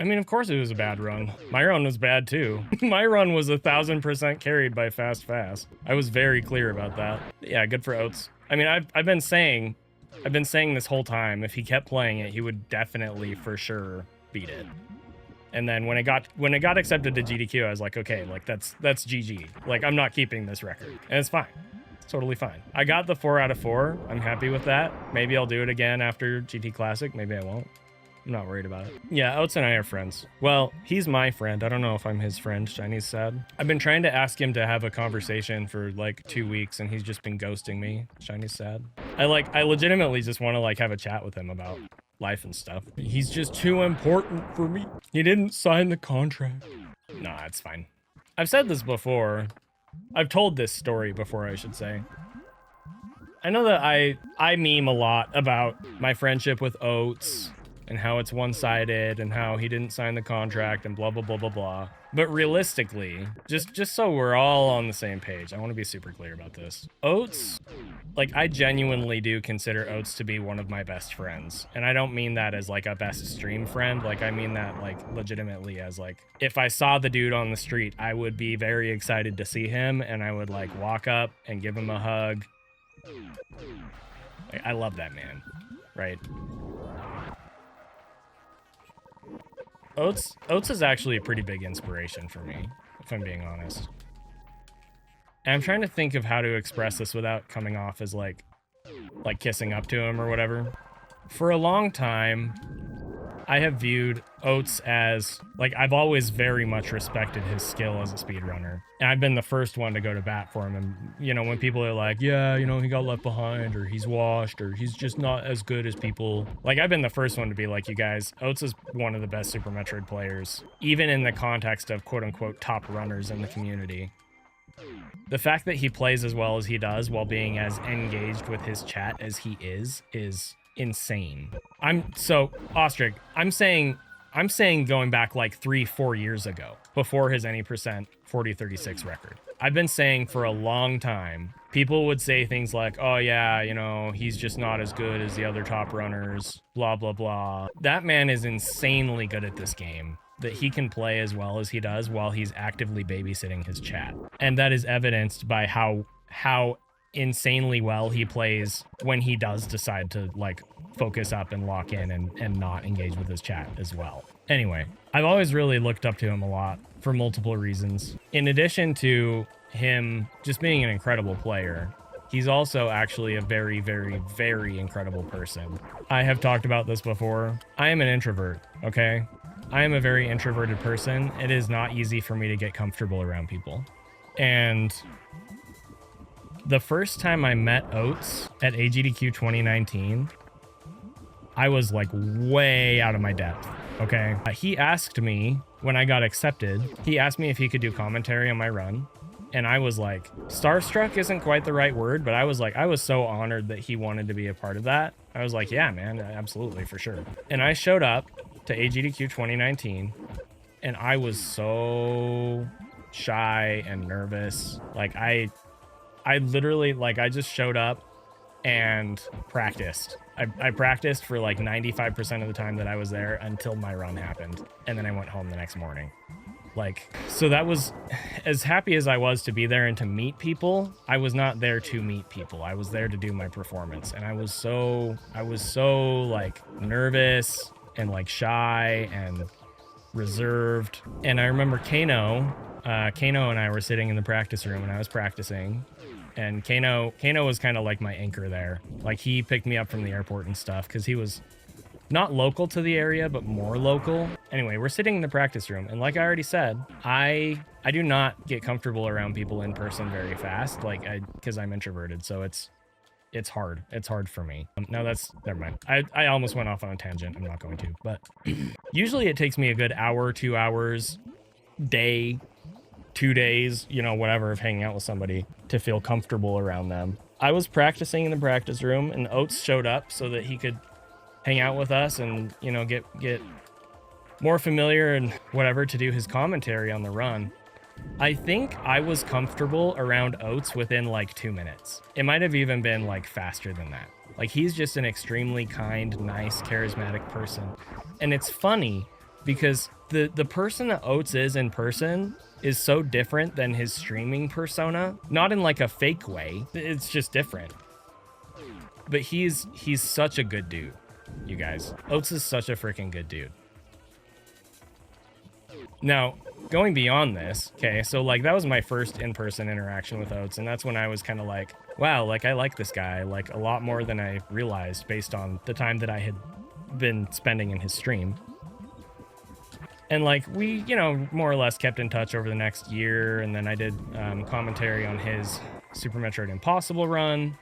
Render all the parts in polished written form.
I mean, of course it was a bad run. My run was bad too. My run was 1000% carried by Fast. I was very clear about that. Yeah, good for Oats. I mean, I've been saying this whole time, if he kept playing it, he would definitely for sure beat it. And then when it got accepted to GDQ, I was like, okay, like that's GG. Like, I'm not keeping this record. And it's fine. It's totally fine. I got the 4 out of 4. I'm happy with that. Maybe I'll do it again after GT Classic. Maybe I won't. I'm not worried about it. Yeah, Oats and I are friends. Well, he's my friend. I don't know if I'm his friend. Shiny's sad. I've been trying to ask him to have a conversation for like 2 weeks and he's just been ghosting me. Shiny's sad. I legitimately just want to like have a chat with him about life and stuff. He's just too important for me. He didn't sign the contract. Nah, it's fine. I've said this before. I've told this story before, I should say. I know that I meme a lot about my friendship with Oats and how it's one-sided and how he didn't sign the contract and blah, blah, blah, blah, blah. But realistically, just so we're all on the same page, I want to be super clear about this. Oats, like, I genuinely do consider Oats to be one of my best friends. And I don't mean that as like a best stream friend. Like, I mean that like legitimately as like, if I saw the dude on the street, I would be very excited to see him and I would like walk up and give him a hug. Like, I love that man, right? Oats is actually a pretty big inspiration for me, if I'm being honest. And I'm trying to think of how to express this without coming off as like kissing up to him or whatever. For a long time, I have viewed Oats as, like, I've always very much respected his skill as a speedrunner. And I've been the first one to go to bat for him. And, you know, when people are like, yeah, you know, he got left behind or he's washed or he's just not as good as people. Like, I've been the first one to be like, you guys, Oats is one of the best Super Metroid players, even in the context of quote unquote top runners in the community. The fact that he plays as well as he does while being as engaged with his chat as he is insane. Ostrich, I'm saying going back like 3-4 years ago, before his any percent 4036 record. I've been saying for a long time, people would say things like, oh yeah, you know, he's just not as good as the other top runners, blah, blah, blah. That man is insanely good at this game, that he can play as well as he does while he's actively babysitting his chat. And that is evidenced by how insanely well he plays when he does decide to like focus up and lock in and not engage with his chat as well. Anyway, I've always really looked up to him a lot for multiple reasons. In addition to him just being an incredible player, he's also actually a very, very, very incredible person. I have talked about this before. I am an introvert, okay? I am a very introverted person. It is not easy for me to get comfortable around people. And the first time I met Oats at AGDQ 2019, I was like way out of my depth, okay? He asked me, when I got accepted, he asked me if he could do commentary on my run. And I was like, starstruck isn't quite the right word, but I was so honored that he wanted to be a part of that. I was like, yeah, man, absolutely, for sure. And I showed up to AGDQ 2019, and I was so shy and nervous. Like, I literally, like, I just showed up and practiced. I practiced for like 95% of the time that I was there until my run happened. And then I went home the next morning. Like, so that was, as happy as I was to be there and to meet people, I was not there to meet people. I was there to do my performance. And I was so like nervous and like shy and reserved. And I remember Kano and I were sitting in the practice room and I was practicing. And Kano was kind of like my anchor there. Like, he picked me up from the airport and stuff because he was not local to the area, but more local. Anyway, we're sitting in the practice room. And like I already said, I do not get comfortable around people in person very fast, like because I'm introverted. So it's hard. It's hard for me. No, never mind. I almost went off on a tangent. I'm not going to, but usually it takes me a good hour, 2 hours, day, 2 days, you know, whatever, of hanging out with somebody to feel comfortable around them. I was practicing in the practice room and Oats showed up so that he could hang out with us and, you know, get more familiar and whatever to do his commentary on the run. I think I was comfortable around Oats within like 2 minutes. It might have even been like faster than that. Like, he's just an extremely kind, nice, charismatic person. And it's funny because the person that Oats is in person is so different than his streaming persona. Not in like a fake way. It's just different. But he's such a good dude, you guys. Oats is such a freaking good dude. Now, going beyond this, okay, so like that was my first in-person interaction with Oats, and that's when I was kind of like, wow, like I like this guy like a lot more than I realized based on the time that I had been spending in his stream. And like we, you know, more or less kept in touch over the next year, and then I did commentary on his Super Metroid Impossible run.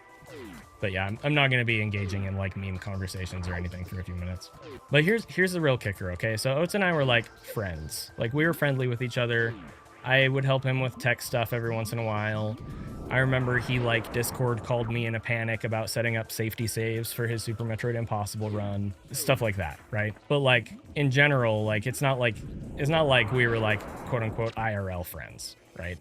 But yeah, I'm not going to be engaging in like meme conversations or anything for a few minutes. But here's the real kicker, okay? So Oats and I were like friends. Like we were friendly with each other. I would help him with tech stuff every once in a while. I remember he like Discord called me in a panic about setting up safety saves for his Super Metroid Impossible run. Stuff like that, right? But like in general, like it's not like we were like quote unquote IRL friends, right?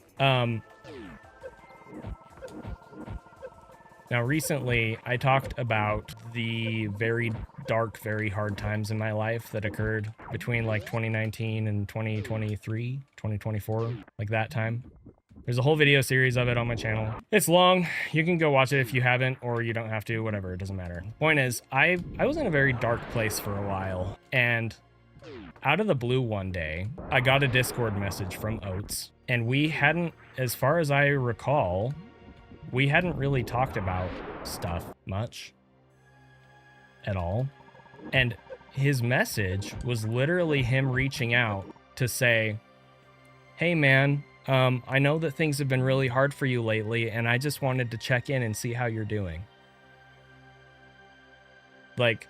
Now, recently, I talked about the very dark, very hard times in my life that occurred between like 2019 and 2023, 2024, like that time. There's a whole video series of it on my channel. It's long. You can go watch it if you haven't, or you don't have to, whatever, it doesn't matter. Point is, I was in a very dark place for a while, and out of the blue one day, I got a Discord message from Oats, and we hadn't, as far as I recall, we hadn't really talked about stuff much at all. And his message was literally him reaching out to say, hey man, I know that things have been really hard for you lately, and I just wanted to check in and see how you're doing. Like,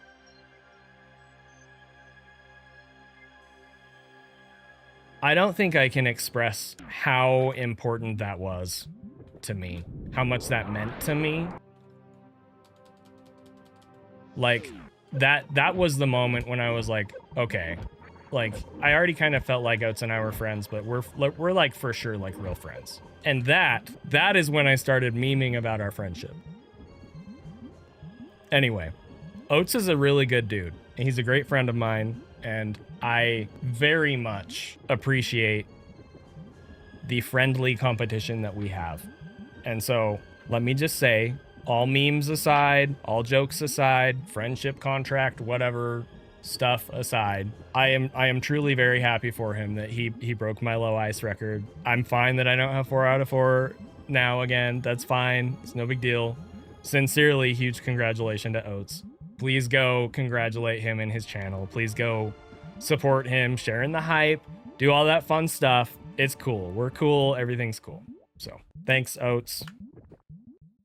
I don't think I can express how important that was to me, how much that meant to me. Like that was the moment when I was like, okay, like I already kind of felt like Oats and I were friends, but we're like for sure like real friends. And that is when I started memeing about our friendship. Anyway, Oats is a really good dude, and he's a great friend of mine, and I very much appreciate the friendly competition that we have. And so, let me just say, all memes aside, all jokes aside, friendship contract, whatever stuff aside, I am truly very happy for him that he broke my low ice record. I'm fine that I don't have 4 out of 4 now again. That's fine. It's no big deal. Sincerely, huge congratulations to Oats. Please go congratulate him in his channel. Please go support him, sharing the hype, do all that fun stuff. It's cool. We're cool. Everything's cool. So thanks, Oats.